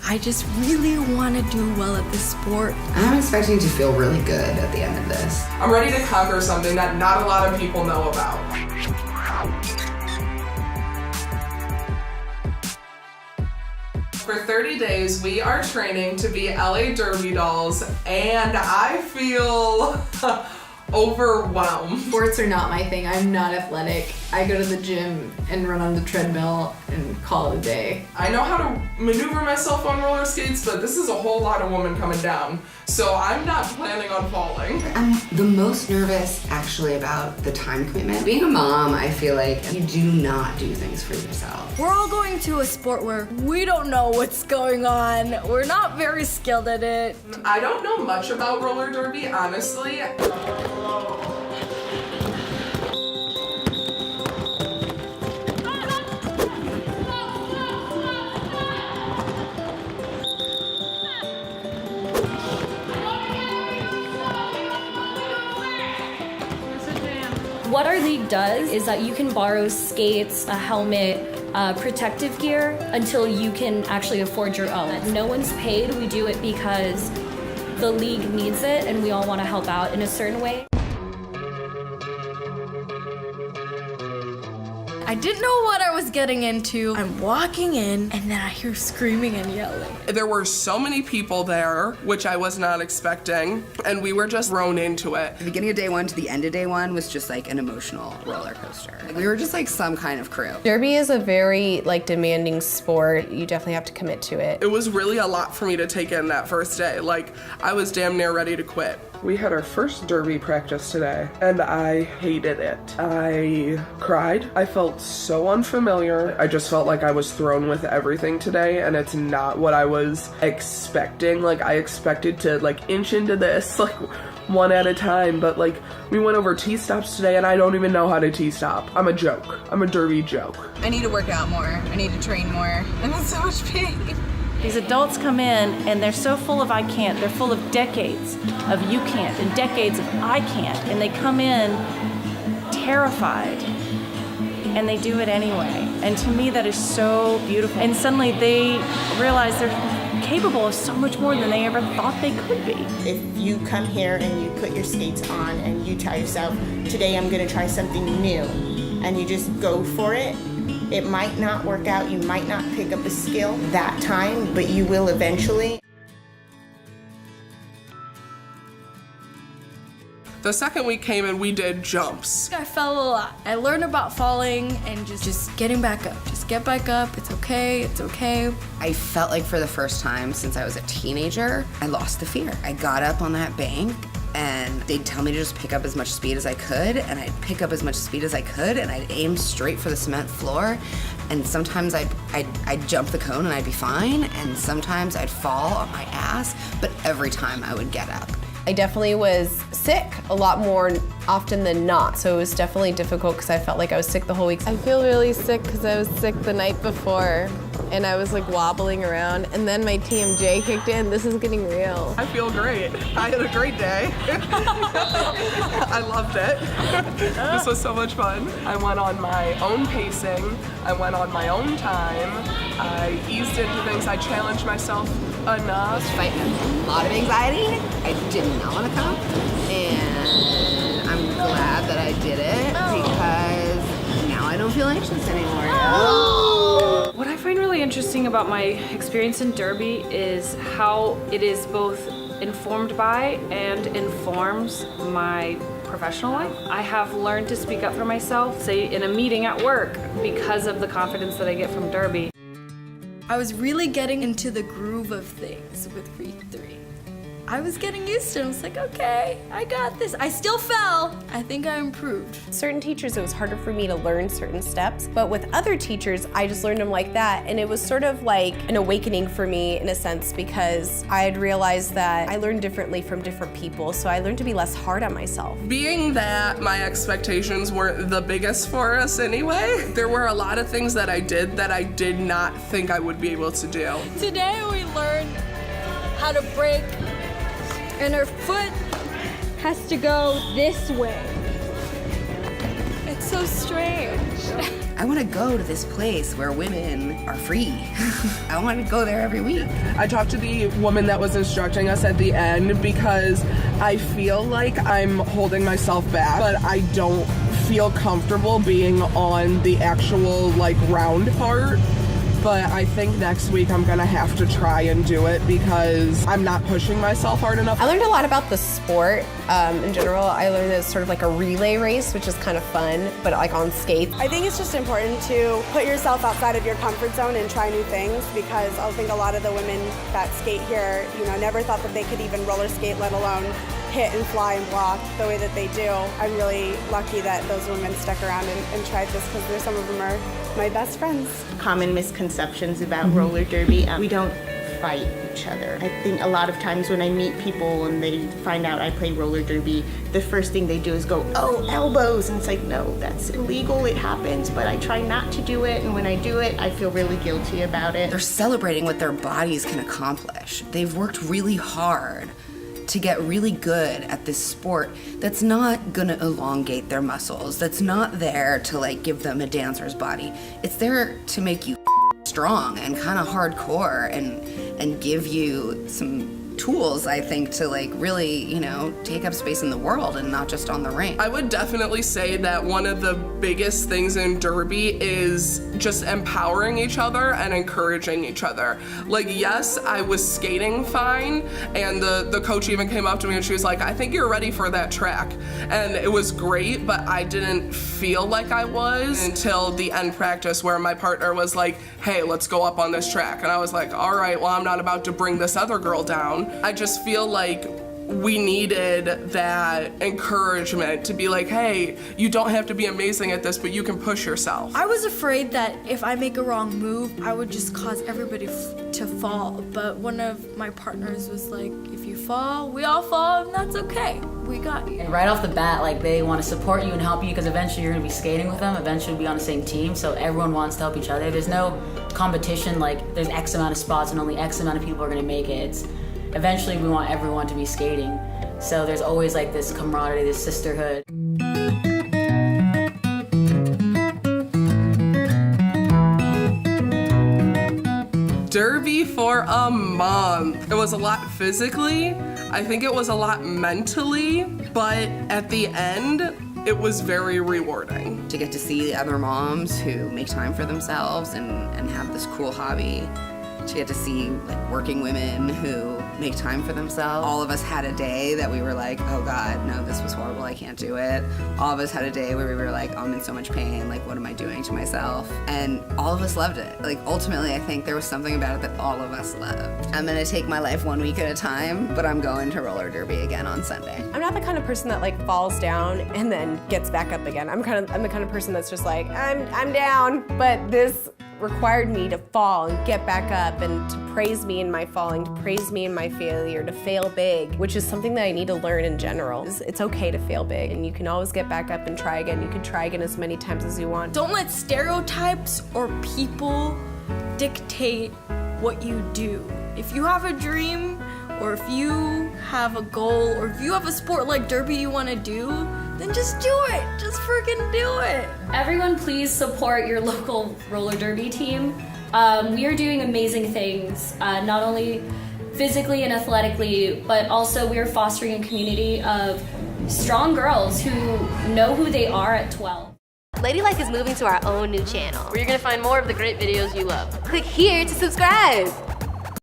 I just really want to do well at this sport. I'm expecting to feel really good at the end of this. I'm ready to conquer something that not a lot of people know about. For 30 days, we are training to be LA Derby dolls, and I feel overwhelmed. Sports are not my thing. I'm not athletic. I go to the gym and run on the treadmill and call it a day. I know how to maneuver myself on roller skates, but this is a whole lot of woman coming down, so I'm not planning on falling. I'm the most nervous actually about the time commitment. Being a mom, I feel like you do not do things for yourself. We're all going to a sport where we don't know what's going on. We're not very skilled at it. I don't know much about roller derby, honestly. What our league does is that you can borrow skates, a helmet, protective gear until you can actually afford your own. No one's paid. We do it because the league needs it and we all want to help out in a certain way. I didn't know what I was getting into. I'm walking in and then I hear screaming and yelling. There were so many people there, which I was not expecting, and we were just thrown into it. The beginning of day one to the end of day one was just like an emotional roller coaster. We were just like some kind of crew. Derby is a very demanding sport. You definitely have to commit to it. It was really a lot for me to take in that first day. Like, I was damn near ready to quit. We had our first derby practice today, and I hated it. I cried. I felt so unfamiliar. I just felt like I was thrown with everything today, and it's not what I was expecting. Like, I expected to inch into this one at a time, but we went over T-stops today, and I don't even know how to T-stop. I'm a joke. I'm a derby joke. I need to work out more. I need to train more. I'm in so much pain. These adults come in and they're so full of I can't. They're full of decades of you can't and decades of I can't. And they come in terrified and they do it anyway. And to me, that is so beautiful. And suddenly they realize they're capable of so much more than they ever thought they could be. If you come here and you put your skates on and you tell yourself, today I'm gonna try something new, and you just go for it, it might not work out, you might not pick up a skill that time, but you will eventually. The second week came and we did jumps. I fell a lot. I learned about falling and just getting back up. Just get back up. It's okay. It's okay. I felt like for the first time since I was a teenager, I lost the fear. I got up on that bank and they'd tell me to just pick up as much speed as I could, and I'd pick up as much speed as I could, and I'd aim straight for the cement floor, and sometimes I'd jump the cone and I'd be fine, and sometimes I'd fall on my ass, but every time I would get up. I definitely was sick a lot more often than not, so it was definitely difficult because I felt like I was sick the whole week. I feel really sick because I was sick the night before and I was wobbling around, and then my TMJ kicked in. This is getting real. I feel great. I had a great day. I loved it. This was so much fun. I went on my own pacing. I went on my own time. I eased into things. I challenged myself enough. I was fighting a lot of anxiety. I did not want to come, and I'm glad that I did it because now I don't feel anxious anymore. What I find really interesting about my experience in Derby is how it is both informed by and informs my professional life. I have learned to speak up for myself, say in a meeting at work, because of the confidence that I get from Derby. I was really getting into the groove of things with Read 3. I was getting used to it. I was like, okay, I got this. I still fell. I think I improved. Certain teachers, it was harder for me to learn certain steps, but with other teachers, I just learned them like that, and it was sort of like an awakening for me in a sense, because I had realized that I learned differently from different people, so I learned to be less hard on myself. Being that my expectations weren't the biggest for us anyway, there were a lot of things that I did not think I would be able to do. Today we learned how to break, and our foot has to go this way. It's So strange. I want to go to this place where women are free. I want to go there every week. I talked to the woman that was instructing us at the end because I feel like I'm holding myself back, but I don't feel comfortable being on the actual like round part. But I think next week I'm gonna have to try and do it because I'm not pushing myself hard enough. I learned a lot about the sport in general. I learned that it's sort of like a relay race, which is kind of fun, but like on skates. I think it's just important to put yourself outside of your comfort zone and try new things, because I think a lot of the women that skate here, never thought that they could even roller skate, let alone hit and fly and block the way that they do. I'm really lucky that those women stuck around and tried this, because some of them are my best friends. Common misconceptions about roller derby. We don't fight each other. I think a lot of times when I meet people and they find out I play roller derby, the first thing they do is go, oh, elbows. And it's like, no, that's illegal. It happens, but I try not to do it. And when I do it, I feel really guilty about it. They're celebrating what their bodies can accomplish. They've worked really hard to get really good at this sport that's not gonna elongate their muscles, that's not there to like give them a dancer's body. It's there to make you strong and kind of hardcore and give you some tools, I think, to like really, take up space in the world and not just on the rink. I would definitely say that one of the biggest things in derby is just empowering each other and encouraging each other. Like, yes, I was skating fine, and the coach even came up to me and she was like, I think you're ready for that track. And it was great, but I didn't feel like I was until the end practice, where my partner was like, hey, let's go up on this track. And I was like, all right, well, I'm not about to bring this other girl down. I just feel like we needed that encouragement to be like, hey, you don't have to be amazing at this, but you can push yourself. I was afraid that if I make a wrong move, I would just cause everybody to fall. But one of my partners was like, if you fall, we all fall, and that's okay. We got you. And right off the bat, they want to support you and help you, because eventually you're going to be skating with them, eventually be on the same team, so everyone wants to help each other. There's no competition, there's X amount of spots and only X amount of people are going to make it. Eventually we want everyone to be skating. So there's always this camaraderie, this sisterhood. Derby for a month. It was a lot physically. I think it was a lot mentally, but at the end, it was very rewarding. To get to see the other moms who make time for themselves and have this cool hobby. To get to see working women who make time for themselves. All of us had a day that we were like, oh God, no, this was horrible, I can't do it. All of us had a day where we were like, oh, I'm in so much pain, what am I doing to myself? And all of us loved it. Ultimately, I think there was something about it that all of us loved. I'm gonna take my life one week at a time, but I'm going to roller derby again on Sunday. I'm not the kind of person that falls down and then gets back up again. I'm the kind of person that's just like, I'm down, but this required me to fall and get back up and to praise me in my falling, to praise me in my failure, to fail big, which is something that I need to learn in general. It's okay to fail big, and you can always get back up and try again. You can try again as many times as you want. Don't let stereotypes or people dictate what you do. If you have a dream, or if you have a goal, or if you have a sport like derby you want to do, then just do it. Just freaking do it. Everyone, please support your local roller derby team. We are doing amazing things, not only physically and athletically, but also we are fostering a community of strong girls who know who they are at 12. Ladylike is moving to our own new channel, where you're gonna find more of the great videos you love. Click here to subscribe.